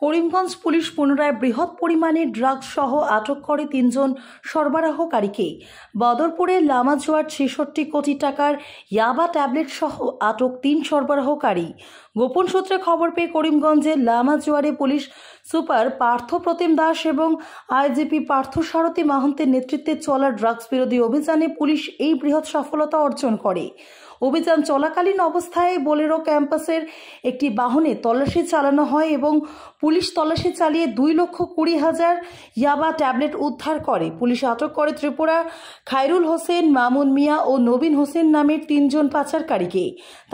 Karimganj police পুনরায় বৃহৎ পরিমাণে ড্রাগস সহ আটক করে 3 জন সরবরাহকারীকে। বদরপুরে লামাজোয়ার 66 কোটি টাকার ইয়াবা ট্যাবলেট সহ আটক 3 সরবরাহকারী। গোপন সূত্রে খবর পেয়ে করিমগঞ্জের লামাজোয়ারে পুলিশ সুপার পার্থ প্রতিম দাস এবং আইজিপি পার্থ সারথী মাহন্তের নেতৃত্বে চলা ড্রাগস বিরোধী অভিযানে পুলিশ এই বৃহৎ সফলতা অর্জন করে। অভিযান চলাকালীন অবস্থায় বোলেরো ক্যাম্পাসের একটি বাহনে তল্লাশি চালানো হয় এবং পুলিশ তল্লাশি চালিয়ে 2,20,000 ইয়াবা ট্যাবলেট উদ্ধার করে। পুলিশ আটক করে ত্রিপুরা খায়রুল হোসেন, মামুন মিয়া ও নবীন হোসেন নামের 3 জন পাচারকারীকে।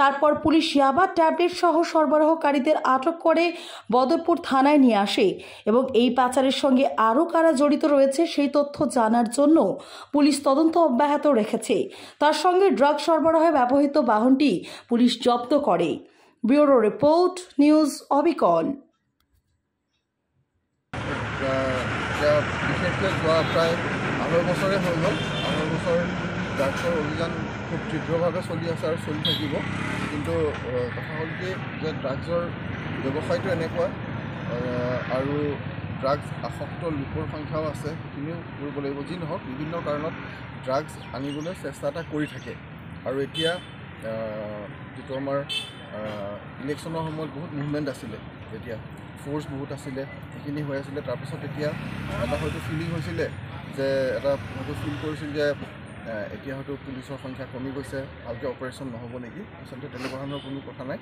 তারপর পুলিশ ইয়াবা ট্যাবলেট সহ সরবরাহকারীদের আটক করে বদরপুর থানায় নিয়ে আসে এবং এই পাচারের সঙ্গে আরও কারা জড়িত রয়েছে সেই তথ্য জানার জন্য পুলিশ তদন্ত অব্যাহত রেখেছে। তার সঙ্গে ড্রাগ সরবরাহে ব্যবহৃত বাহনটি পুলিশ জব্দ করে। ব্যুরো রিপোর্ট, নিউজ অবিকল। বিশেষকৈ যোৱা প্ৰায় 8 বছৰে হৈ গ'ল। 8 বছৰ ড্ৰাগছৰ অভিযান খুব তীব্ৰভাৱে চলি আছে আৰু চলি থাকিব। কিন্তু কথা হ'ল কি যে ড্ৰাগছৰ ব্যৱসায়টো এনেকুৱা আৰু ড্ৰাগছ আসক্ত লোকৰ সংখ্যাও আছে, সেইখিনিও কৰিব লাগিব। যি নহওক বিভিন্ন কাৰণত ড্ৰাগছ আনিবলৈ চেষ্টা এটা কৰি থাকে। আৰু এতিয়া যিটো আমাৰ ইলেকশ্যনৰ সময়ত বহুত মুভমেণ্ট আছিলে, তেতিয়া ফ'ৰ্চ বহুত আছিলে, সেইখিনি হৈ আছিলে। তাৰপিছত এতিয়া এটা হয়তো ফিলিং হৈছিলে যে এটা হয়তো ফিল কৰিছিল যে এতিয়া হয়তো পুলিচৰ সংখ্যা কমি গৈছে, ভালকৈ অপাৰেশ্যন নহ'ব নেকি। আচলতে তেনেকুৱা ধৰণৰ কোনো কথা নাই।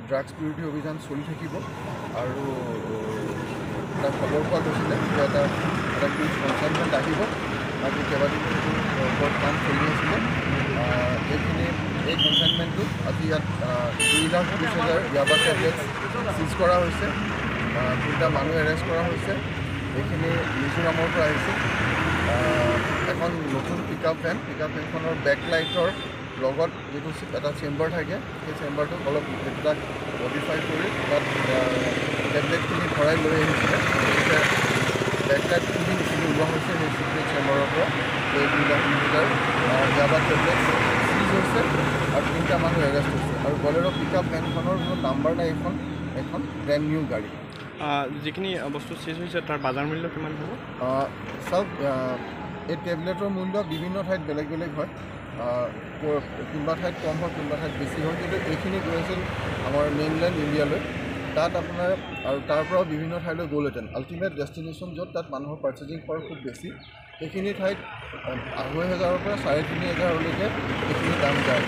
ড্ৰাগছ বিৰোধী অভিযান চলি থাকিব আৰু এটা খবৰ পোৱা গৈছিলে যে এটা পুলিচ কনচাইনমেণ্ট আহিব আৰু কেইবাদিনো ওপৰত কাম চলি আছিলে। এই কনচাইনমেণ্টটো আজি ইয়াত 2,20,000 ইয়াবা ট্যাবলেট চিজ কৰা হৈছে। 3টা মানুহ এৰেষ্ট কৰা হৈছে। এইখিনি মিজোৰামৰ পৰা আহিছে। এখন নতুন পিকআপ ভেনখনৰ বেকলাইটৰ লগত যিটো এটা চেম্বাৰ থাকে, সেই চেম্বাৰটোক অলপ এইবিলাক মডিফাই কৰি তাত টেবলেটখিনি ভৰাই লৈ আহিছিলে। গতিকে বেকলাইটখিনি যিখিনি ওলোৱা হৈছে সেই চিক্ৰেট চেম্বাৰৰ পৰা এই 2,20,000 ইয়াবা ট্যাবলেট চিজ হৈছে আৰু 3টা মানুহ এৰেষ্ট হৈছে। আৰু বলেৰো পিকআপ ভেনখনৰ কোনো নাম্বাৰ নাই, এখন ব্ৰেণ্ড নিউ গাড়ী। যিখিনি বস্তু চিজ হৈছে তাৰ বজাৰ মূল্য কিমান হ'ব? চাওক, এই টেবলেটৰ মূল্য বিভিন্ন ঠাইত বেলেগ বেলেগ হয়। কোনোবা ঠাইত কম হয়, কোনোবা ঠাইত বেছি হয়। কিন্তু এইখিনি গৈ আছিল আমাৰ মেইনলেণ্ড ইণ্ডিয়ালৈ। তাত আপোনাৰ আৰু তাৰ পৰাও বিভিন্ন ঠাইলৈ গ'লহেঁতেন। আল্টিমেট ডেষ্টিনেশ্যন য'ত তাত মানুহৰ পাৰ্চেজিং খৰচ খুব বেছি, সেইখিনি ঠাইত 2,500ৰ পৰা 3,500লৈকে সেইখিনি দাম যায়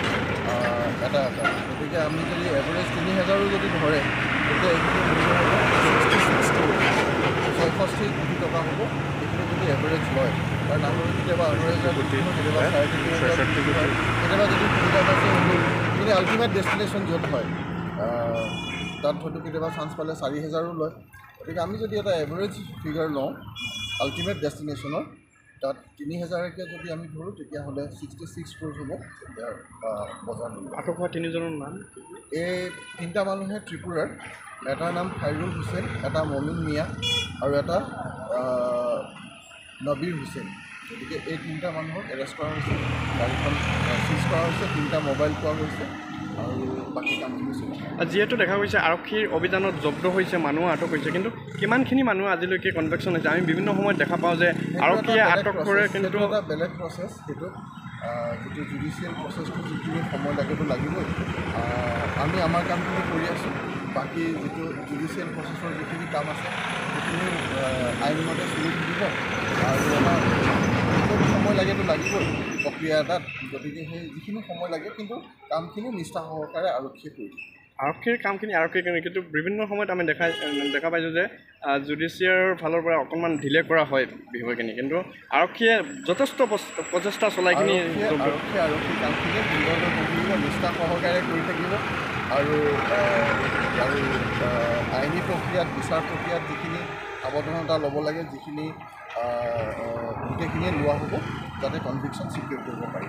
এটা। গতিকে আমি যদি এভাৰেজ 3,000ৰো যদি ধৰে তেতিয়া এইখিনি মূল্য হ'ব 66 কোটি টকা হ'ব। এইখিনি যদি এভাৰেজ লয়, কাৰণ আমাৰ কেতিয়াবা 8,000 কোটি, কেতিয়াবা 3,500 কোটি হয়, কেতিয়াবা যদি সুবিধা পাইছে সেইখিনি আল্টিমেট ডেষ্টিনেশ্যন য'ত হয় তাত হয়তো কেতিয়াবা চান্স পালে 4,000ৰো লয়। গতিকে আমি যদি এটা এভাৰেজ ফিগাৰ লওঁ আল্টিমেট ডেষ্টিনেশ্যনৰ, তাত 3,000কৈ যদি আমি ধৰোঁ তেতিয়াহ'লে 66 ক্ৰ'ৰ হ'ব ইয়াৰ বজাৰ মূল্য। আটক হোৱা 3জনৰ নাম? এই 3টা মানুহে ত্ৰিপুৰাৰ। এটাৰ নাম খায়ৰুল হোসেন, এটা মমিন মিয়া আৰু এটা নবীৰ হোসেন। গতিকে এই 3টা মানুহক এৰেষ্ট কৰা হৈছে, গাড়ীখন চিজ কৰা হৈছে, 3টা মোবাইল পোৱা গৈছে আৰু বাকী কামখিনি চলি আছে। যিহেতু দেখা গৈছে আৰক্ষীৰ অভিযানত জব্দ হৈছে, মানুহ আটক হৈছে, কিন্তু কিমানখিনি মানুহ আজিলৈকে কনভেকশ্যন হৈছে? আমি বিভিন্ন সময়ত দেখা পাওঁ যে আৰক্ষীয়ে আটক কৰে, কিন্তু এটা বেলেগ প্ৰচেছ। সেইটো যিটো জুডিচিয়েল প্ৰচেছটো যিখিনি সময় লাগেতো লাগিবই। আমি আমাৰ কামখিনি কৰি আছোঁ। বাকী যিটো জুডিচিয়েল প্ৰচেছৰ যিখিনি কাম আছে সেইখিনি আইনমতে চলি থাকিব আৰু আমাৰ সময় লাগেতো লাগিবই প্ৰক্ৰিয়া এটাত। গতিকে সেই যিখিনি সময় লাগে কিন্তু কামখিনি নিষ্ঠা সহকাৰে আৰক্ষীয়ে কৰি দিয়ে। আৰক্ষীৰ কামখিনি আৰক্ষীয়ে কৰে, কিন্তু বিভিন্ন সময়ত আমি দেখা পাইছোঁ যে জুডিচিয়াৰ ফালৰ পৰা অকণমান ঢিলে কৰা হয় বিষয়খিনি, কিন্তু আৰক্ষীয়ে যথেষ্ট প্ৰচেষ্টা চলাই কিনি আৰক্ষী কামখিনি সুন্দৰকৈ কৰি থাকিব, নিষ্ঠা সহকাৰে কৰি থাকিব আৰু আইনী প্ৰক্ৰিয়াত, বিচাৰ প্ৰক্ৰিয়াত যিখিনি সাৱধানতা ল'ব লাগে, যিখিনি গোটেইখিনিয়ে লোৱা হ'ব যাতে কনভিকশ্যন ছিকিউৰ কৰিব পাৰি।